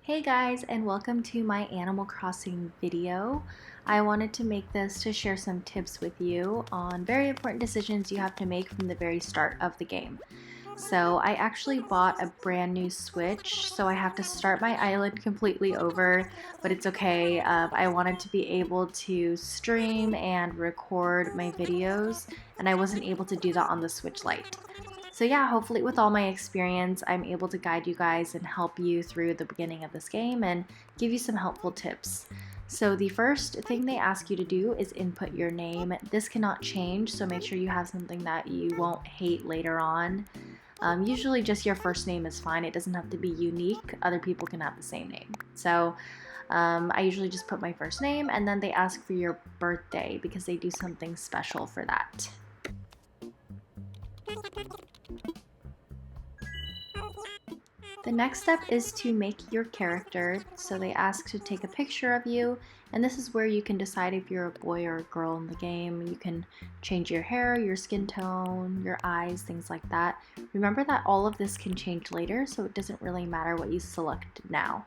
Hey guys, and welcome to my Animal Crossing video. I wanted to make this to share some tips with you on very important decisions you have to make from the very start of the game. So I actually bought a brand new Switch, so I have to start my island completely over, but it's okay. I wanted to be able to stream and record my videos, and I wasn't able to do that on the Switch Lite. So yeah, hopefully with all my experience, I'm able to guide you guys and help you through the beginning of this game and give you some helpful tips. So the first thing they ask you to do is input your name. This cannot change, so make sure you have something that you won't hate later on. Usually just your first name is fine. It doesn't have to be unique. Other people can have the same name. So I usually just put my first name, and then they ask for your birthday because they do something special for that. The next step is to make your character, so they ask to take a picture of you, and this is where you can decide if you're a boy or a girl in the game. You can change your hair, your skin tone, your eyes, things like that. Remember that all of this can change later, so it doesn't really matter what you select now.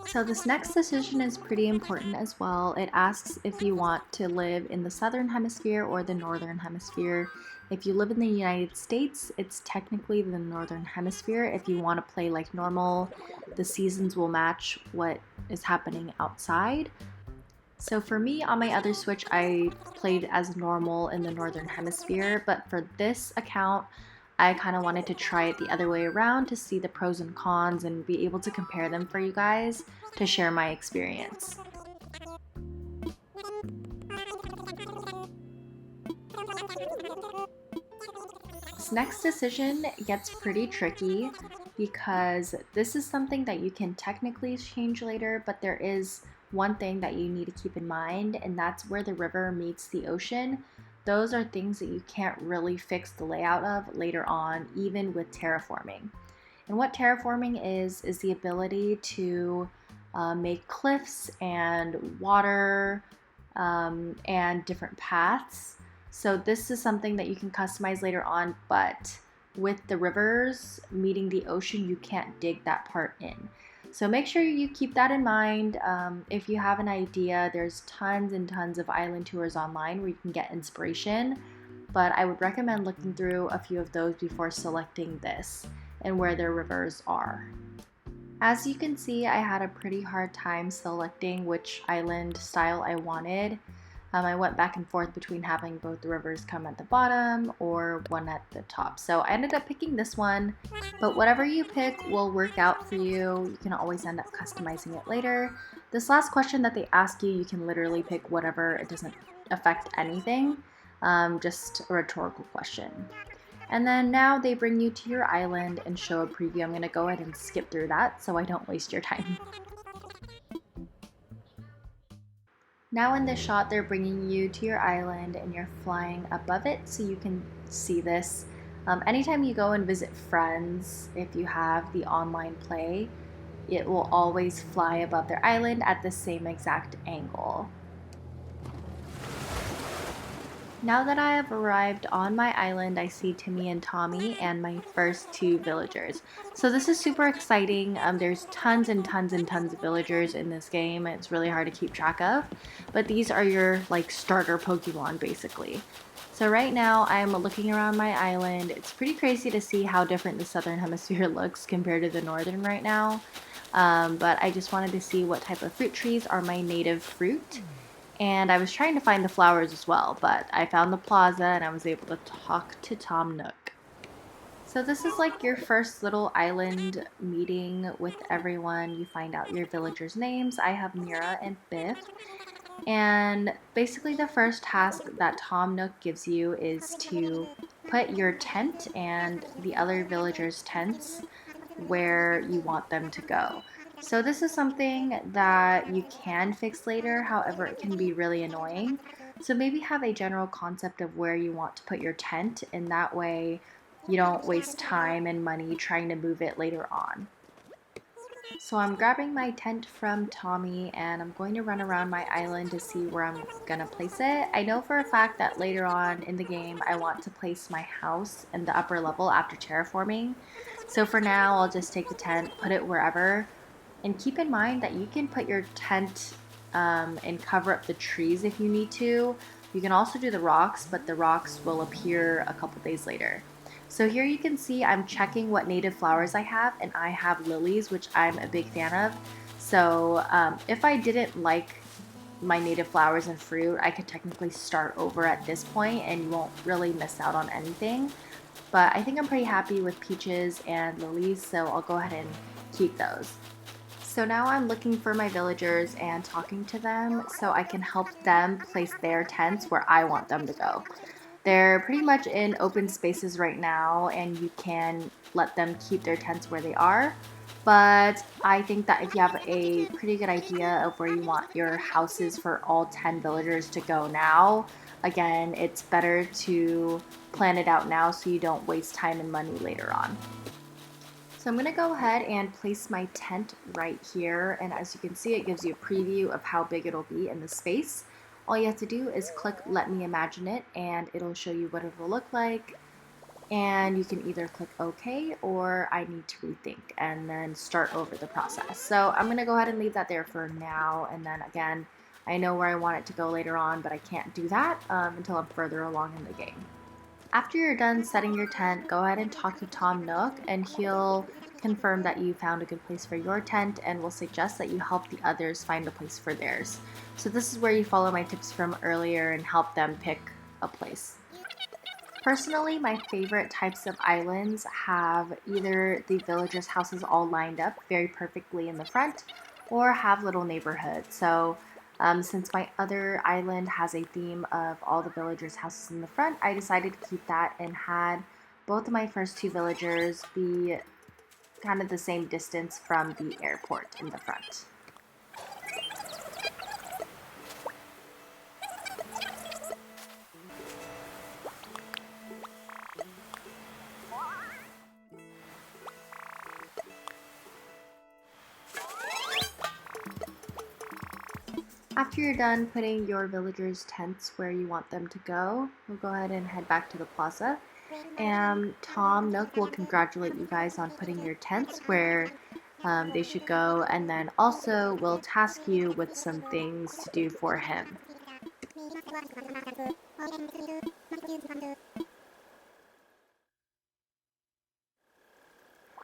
So this next decision is pretty important as well. It asks if you want to live in the southern hemisphere or the northern hemisphere. If you live in the United States, it's technically the northern hemisphere. If you want to play like normal, the seasons will match what is happening outside. So for me, on my other Switch, I played as normal in the northern hemisphere, but for this account, I kind of wanted to try it the other way around to see the pros and cons and be able to compare them for you guys to share my experience. This next decision gets pretty tricky because this is something that you can technically change later, but there is one thing that you need to keep in mind, and that's where the river meets the ocean. Those are things that you can't really fix the layout of later on, even with terraforming. And what terraforming is the ability to make cliffs and water and different paths. So this is something that you can customize later on, but with the rivers meeting the ocean, you can't dig that part in. So make sure you keep that in mind. If you have an idea, there's tons and tons of island tours online where you can get inspiration, but I would recommend looking through a few of those before selecting this and where their rivers are. As you can see, I had a pretty hard time selecting which island style I wanted. I went back and forth between having both the rivers come at the bottom or one at the top. So I ended up picking this one, but whatever you pick will work out for you. You can always end up customizing it later. This last question that they ask you, you can literally pick whatever. It doesn't affect anything, just a rhetorical question. And then now they bring you to your island and show a preview. I'm going to go ahead and skip through that so I don't waste your time. Now in this shot, they're bringing you to your island and you're flying above it so you can see this. Anytime you go and visit friends, if you have the online play, it will always fly above their island at the same exact angle. Now that I have arrived on my island, I see Timmy and Tommy and my first two villagers. So this is super exciting. There's tons and tons and tons of villagers in this game. It's really hard to keep track of, but these are your like starter Pokemon basically. So right now I'm looking around my island. It's pretty crazy to see how different the southern hemisphere looks compared to the northern right now. But I just wanted to see what type of fruit trees are my native fruit. And I was trying to find the flowers as well, but I found the plaza and I was able to talk to Tom Nook. So this is like your first little island meeting with everyone. You find out your villagers' names. I have Mira and Biff. And basically the first task that Tom Nook gives you is to put your tent and the other villagers' tents where you want them to go. So this is something that you can fix later, however, it can be really annoying. So maybe have a general concept of where you want to put your tent, and that way you don't waste time and money trying to move it later on. So I'm grabbing my tent from Tommy and I'm going to run around my island to see where I'm gonna place it. I know for a fact that later on in the game I want to place my house in the upper level after terraforming. So for now I'll just take the tent, put it wherever, and keep in mind that you can put your tent and cover up the trees if you need to. You can also do the rocks, but the rocks will appear a couple days later. So here you can see I'm checking what native flowers I have, and I have lilies, which I'm a big fan of. So if I didn't like my native flowers and fruit, I could technically start over at this point and you won't really miss out on anything. But I think I'm pretty happy with peaches and lilies, so I'll go ahead and keep those. So now I'm looking for my villagers and talking to them so I can help them place their tents where I want them to go. They're pretty much in open spaces right now, and you can let them keep their tents where they are. But I think that if you have a pretty good idea of where you want your houses for all 10 villagers to go now, again, it's better to plan it out now so you don't waste time and money later on. So I'm going to go ahead and place my tent right here, and as you can see it gives you a preview of how big it'll be in the space. All you have to do is click let me imagine it and it'll show you what it will look like, and you can either click OK or I need to rethink and then start over the process. So I'm going to go ahead and leave that there for now, and then again I know where I want it to go later on, but I can't do that until I'm further along in the game. After you're done setting your tent, go ahead and talk to Tom Nook and he'll confirm that you found a good place for your tent and will suggest that you help the others find a place for theirs. So this is where you follow my tips from earlier and help them pick a place. Personally, my favorite types of islands have either the villagers' houses all lined up very perfectly in the front or have little neighborhoods. So since my other island has a theme of all the villagers' houses in the front, I decided to keep that and had both of my first two villagers be kind of the same distance from the airport in the front. After you're done putting your villagers' tents where you want them to go, we'll go ahead and head back to the plaza. And Tom Nook will congratulate you guys on putting your tents where they should go, and then also will task you with some things to do for him.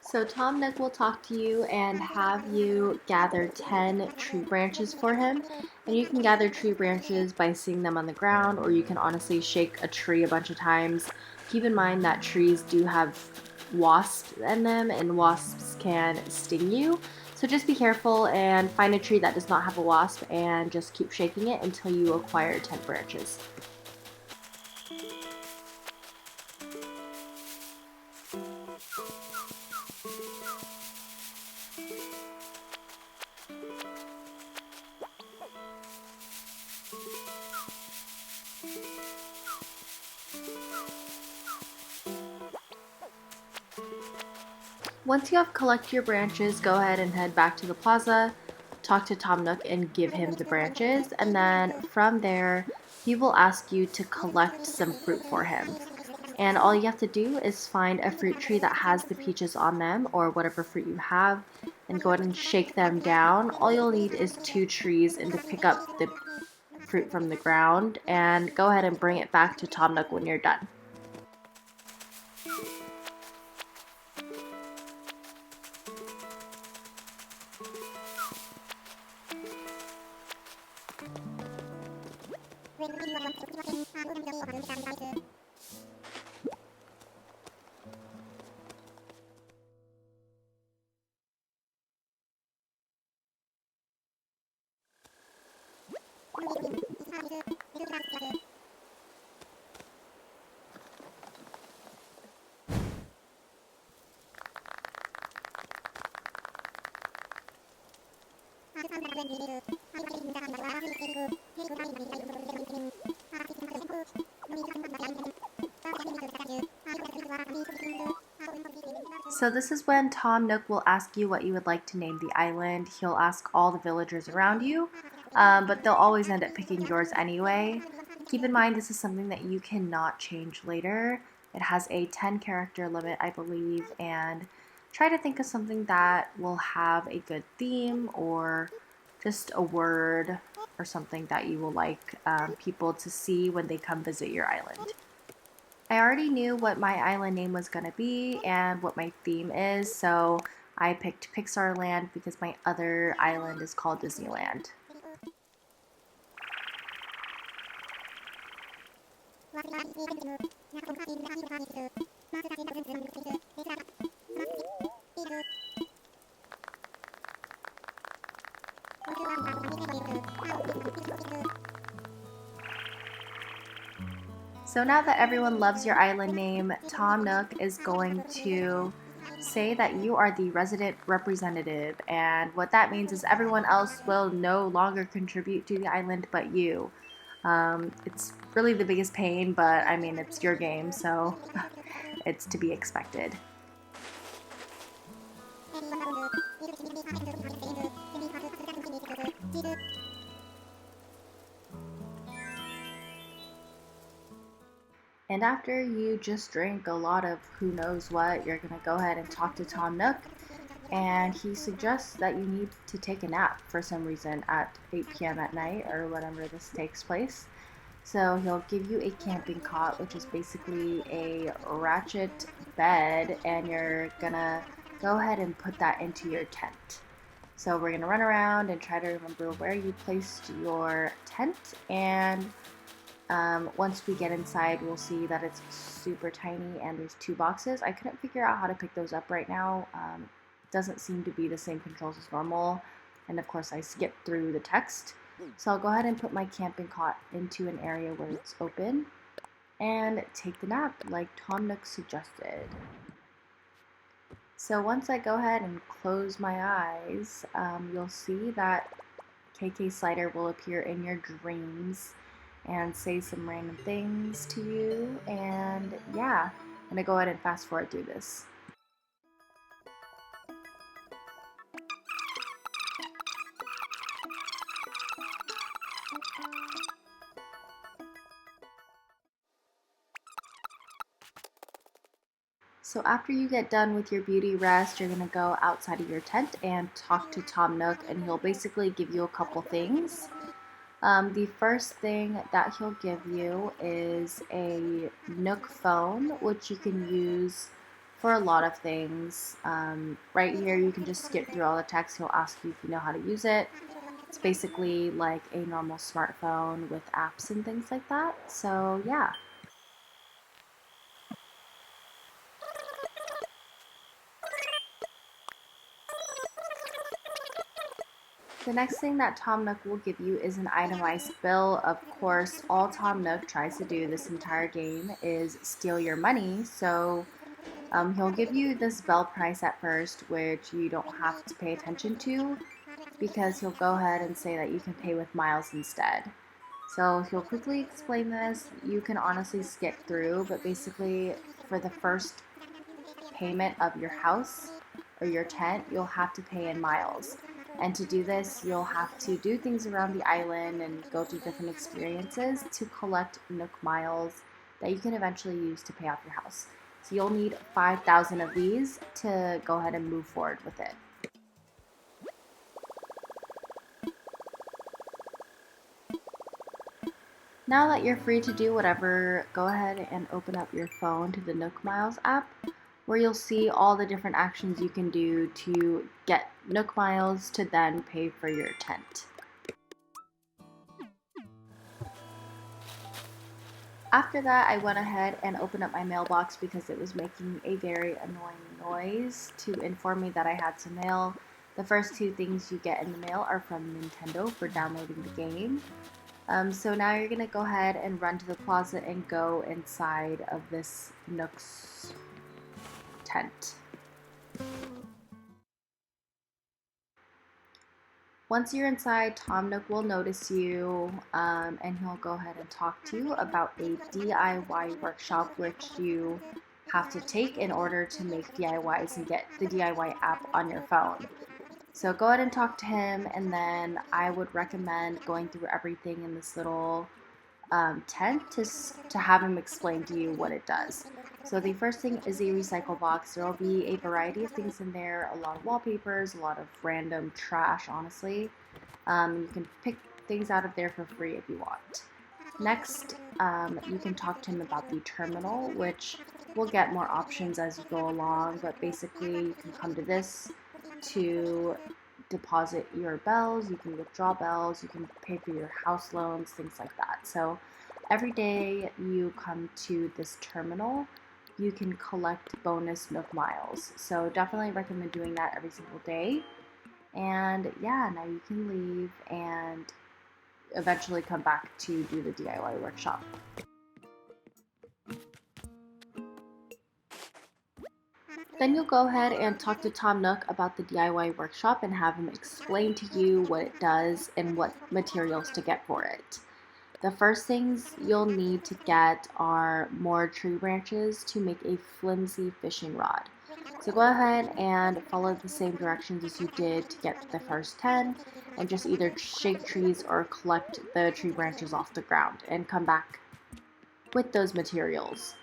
So Tom Nook will talk to you and have you gather 10 tree branches for him. And you can gather tree branches by seeing them on the ground, or you can honestly shake a tree a bunch of times. Keep in mind that trees do have wasps in them, and wasps can sting you. So just be careful and find a tree that does not have a wasp and just keep shaking it until you acquire 10 branches. Once you have collected your branches, go ahead and head back to the plaza, talk to Tom Nook and give him the branches, and then from there, he will ask you to collect some fruit for him. And all you have to do is find a fruit tree that has the peaches on them, or whatever fruit you have, and go ahead and shake them down. All you'll need is 2 trees and to pick up the fruit from the ground, and go ahead and bring it back to Tom Nook when you're done. So this is when Tom Nook will ask you what you would like to name the island. He'll ask all the villagers around you, but they'll always end up picking yours anyway. Keep in mind this is something that you cannot change later. It has a 10 character limit, I believe, and try to think of something that will have a good theme or just a word or something that you will like people to see when they come visit your island. I already knew what my island name was going to be and what my theme is, so I picked Pixar Land because my other island is called Disneyland. So now that everyone loves your island name, Tom Nook is going to say that you are the resident representative, and what that means is everyone else will no longer contribute to the island but you. It's really the biggest pain, but I mean, it's your game, so it's to be expected. And after you just drink a lot of who knows what, you're going to go ahead and talk to Tom Nook. And he suggests that you need to take a nap for some reason at 8 p.m. at night or whenever this takes place. So he'll give you a camping cot, which is basically a ratchet bed, and you're going to go ahead and put that into your tent. So we're going to run around and try to remember where you placed your tent, and once we get inside, we'll see that it's super tiny and there's two boxes. I couldn't figure out how to pick those up right now. Doesn't seem to be the same controls as normal. And of course, I skipped through the text. So I'll go ahead and put my camping cot into an area where it's open and take the nap like Tom Nook suggested. So once I go ahead and close my eyes, you'll see that KK Slider will appear in your dreams and say some random things to you. And yeah, I'm gonna go ahead and fast forward through this. So after you get done with your beauty rest, you're gonna go outside of your tent and talk to Tom Nook, and he'll basically give you a couple things. The first thing that he'll give you is a Nook phone, which you can use for a lot of things. Right here, you can just skip through all the text. He'll ask you if you know how to use it. It's basically like a normal smartphone with apps and things like that. So yeah. The next thing that Tom Nook will give you is an itemized bill. Of course, all Tom Nook tries to do this entire game is steal your money, so he'll give you this bell price at first, which you don't have to pay attention to because he'll go ahead and say that you can pay with miles instead. So he'll quickly explain this. You can honestly skip through, but basically for the first payment of your house or your tent, you'll have to pay in miles. And to do this, you'll have to do things around the island and go through different experiences to collect Nook miles that you can eventually use to pay off your house. So you'll need 5,000 of these to go ahead and move forward with it. Now that you're free to do whatever, go ahead and open up your phone to the Nook Miles app, where you'll see all the different actions you can do to get Nook Miles to then pay for your tent. After that, I went ahead and opened up my mailbox because it was making a very annoying noise to inform me that I had some mail. The first two things you get in the mail are from Nintendo for downloading the game. So now you're going to go ahead and run to the closet and go inside of this Nook's tent. Once you're inside, Tom Nook will notice you, and he'll go ahead and talk to you about a DIY workshop which you have to take in order to make DIYs and get the DIY app on your phone. So go ahead and talk to him, and then I would recommend going through everything in this little tent to have him explain to you what it does. So the first thing is a recycle box. There will be a variety of things in there, a lot of wallpapers, a lot of random trash, honestly. You can pick things out of there for free if you want. Next, you can talk to him about the terminal, which will get more options as you go along, but basically you can come to this to deposit your bells, you can withdraw bells, you can pay for your house loans, things like that. So every day you come to this terminal, you can collect bonus Nook miles. So definitely recommend doing that every single day. And yeah, now you can leave and eventually come back to do the DIY workshop. Then you'll go ahead and talk to Tom Nook about the DIY workshop and have him explain to you what it does and what materials to get for it. The first things you'll need to get are more tree branches to make a flimsy fishing rod. So go ahead and follow the same directions as you did to get the first 10 and just either shake trees or collect the tree branches off the ground and come back with those materials.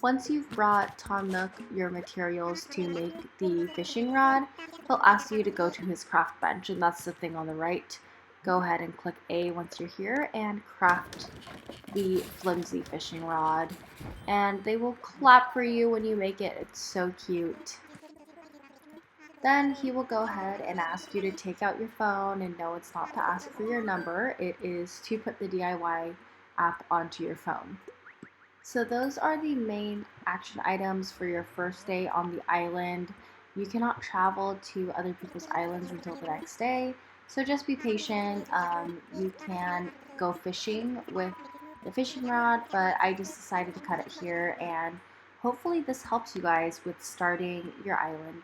Once you've brought Tom Nook your materials to make the fishing rod, he'll ask you to go to his craft bench, and that's the thing on the right. Go ahead and click A once you're here and craft the flimsy fishing rod. And they will clap for you when you make it. It's so cute. Then he will go ahead and ask you to take out your phone, and no, it's not to ask for your number. It is to put the DIY app onto your phone. So those are the main action items for your first day on the island. You cannot travel to other people's islands until the next day, so just be patient. You can go fishing with the fishing rod, but I just decided to cut it here, and hopefully this helps you guys with starting your island.